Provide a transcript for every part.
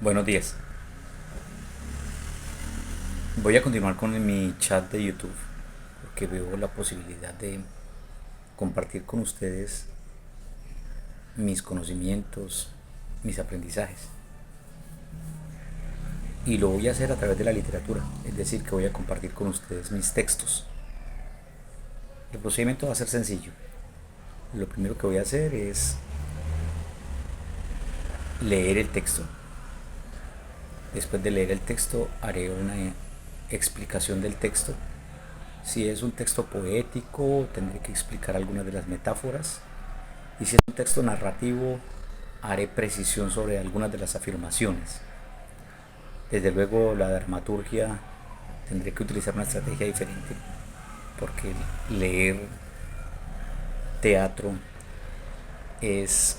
Buenos días. Voy a continuar con mi chat de YouTube porque veo la posibilidad de compartir con ustedes mis conocimientos, mis aprendizajes. Y lo voy a hacer a través de la literatura, es decir, que voy a compartir con ustedes mis textos. El procedimiento va a ser sencillo. Lo primero que voy a hacer es leer el texto. Después de leer el texto haré una explicación del texto. Si es un texto poético, tendré que explicar algunas de las metáforas. Y si es un texto narrativo, haré precisión sobre algunas de las afirmaciones. Desde luego, la dramaturgia tendré que utilizar una estrategia diferente, porque leer teatro es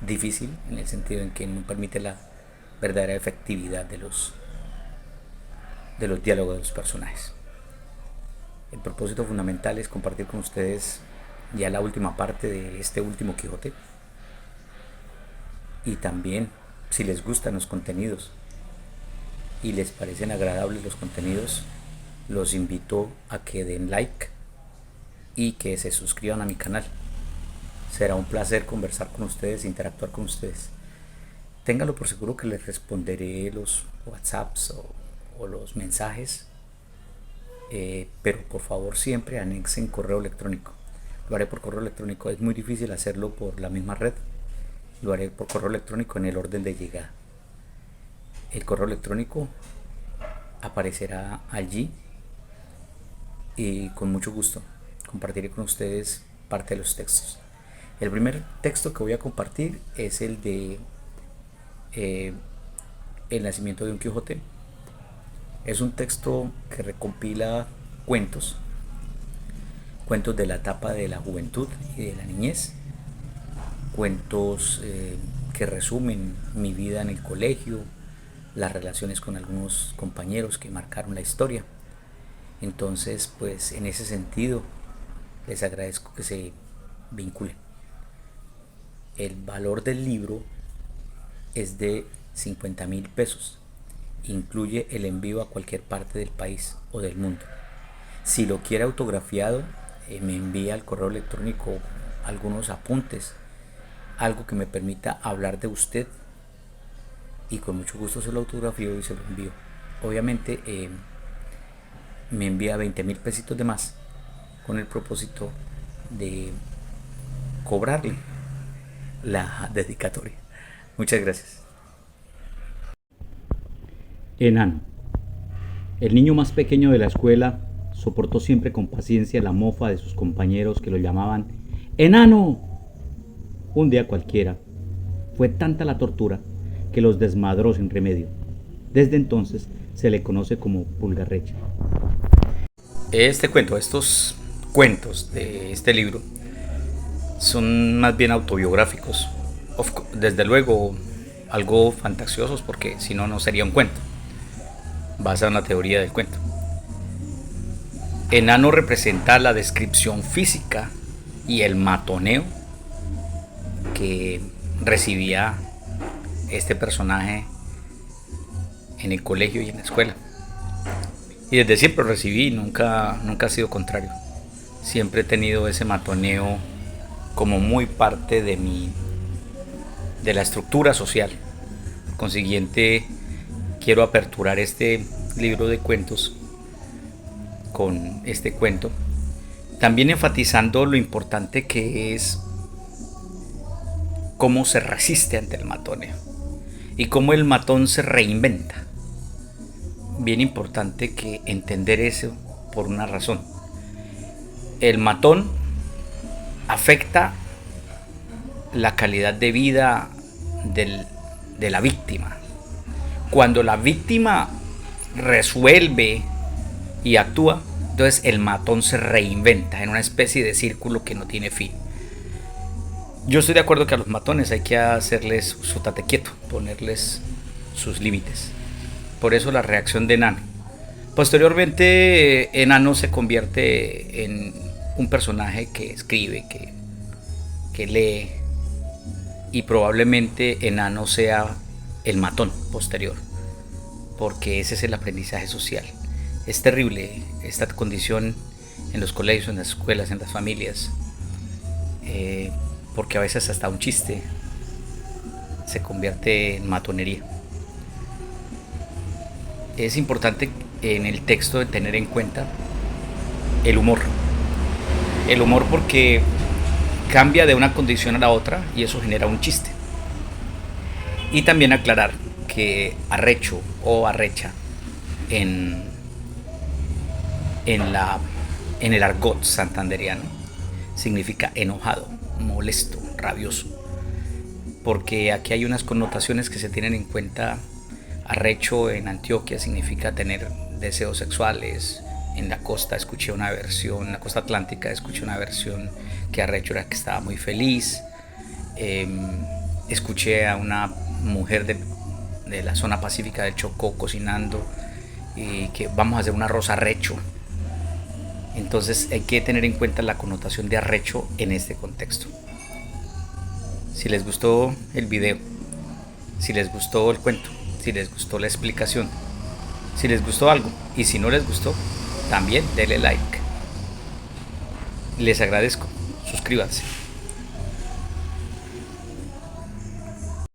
difícil en el sentido en que no permite la verdadera efectividad de los diálogos de los personajes. El propósito fundamental es compartir con ustedes ya la última parte de este último Quijote, y también, si les gustan los contenidos y les parecen agradables los contenidos, los invito a que den like y que se suscriban a mi canal. Será un placer conversar con ustedes, interactuar con ustedes. Ténganlo por seguro que les responderé los WhatsApps o los mensajes, pero por favor siempre anexen correo electrónico. Lo haré por correo electrónico, es muy difícil hacerlo por la misma red. Lo haré por correo electrónico en el orden de llegada. El correo electrónico aparecerá allí y con mucho gusto compartiré con ustedes parte de los textos. El primer texto que voy a compartir es el de El nacimiento de Don Quijote. Es un texto que recompila cuentos, cuentos de la etapa de la juventud y de la niñez, cuentos que resumen mi vida en el colegio, las relaciones con algunos compañeros que marcaron la historia. Entonces, pues en ese sentido, les agradezco que se vinculen. El valor del libro es de 50.000 pesos. Incluye el envío a cualquier parte del país o del mundo. Si lo quiere autografiado, me envía al correo electrónico algunos apuntes, algo que me permita hablar de usted, y con mucho gusto se lo autografío y se lo envío. Obviamente me envía 20.000 pesitos de más con el propósito de cobrarle la dedicatoria. Muchas gracias. Enano. El niño más pequeño de la escuela soportó siempre con paciencia la mofa de sus compañeros que lo llamaban ¡Enano! Un día cualquiera, fue tanta la tortura que los desmadró sin remedio. Desde entonces se le conoce como Pulgarrecha. Estos cuentos de este libro son más bien autobiográficos. Desde luego algo fantasiosos, porque si no, no sería un cuento, basado en la teoría del cuento. Enano representa la descripción física y el matoneo que recibía este personaje en el colegio y en la escuela. Y desde siempre lo recibí, nunca ha sido contrario. Siempre he tenido ese matoneo como muy parte de la estructura social. Por consiguiente, quiero aperturar este libro de cuentos con este cuento, también enfatizando lo importante que es cómo se resiste ante el matoneo y cómo el matón se reinventa. Bien importante que entender eso por una razón. El matón afecta la calidad de vida de la víctima. Cuando la víctima resuelve y actúa, entonces el matón se reinventa en una especie de círculo que no tiene fin. Yo estoy de acuerdo que a los matones hay que hacerles su tate quieto, ponerles sus límites. Por eso la reacción de Enano. Posteriormente, Enano se convierte en un personaje que escribe, que lee, y probablemente Enano sea el matón posterior, porque ese es el aprendizaje social. Es terrible esta condición en los colegios, en las escuelas, en las familias, porque a veces hasta un chiste se convierte en matonería. Es importante en el texto tener en cuenta el humor. El humor porque cambia de una condición a la otra y eso genera un chiste. Y también aclarar que arrecho o arrecha en, en el argot santandereano significa enojado, molesto, rabioso. Porque aquí hay unas connotaciones que se tienen en cuenta. Arrecho en Antioquia significa tener deseos sexuales. En la costa escuché una versión, en la costa atlántica escuché una versión que arrecho era que estaba muy feliz. Escuché a una mujer de la zona pacífica del Chocó cocinando y que vamos a hacer un arroz arrecho. Entonces hay que tener en cuenta la connotación de arrecho en este contexto. Si les gustó el video, si les gustó el cuento, si les gustó la explicación, si les gustó algo y si no les gustó, también denle like. Les agradezco, suscríbanse.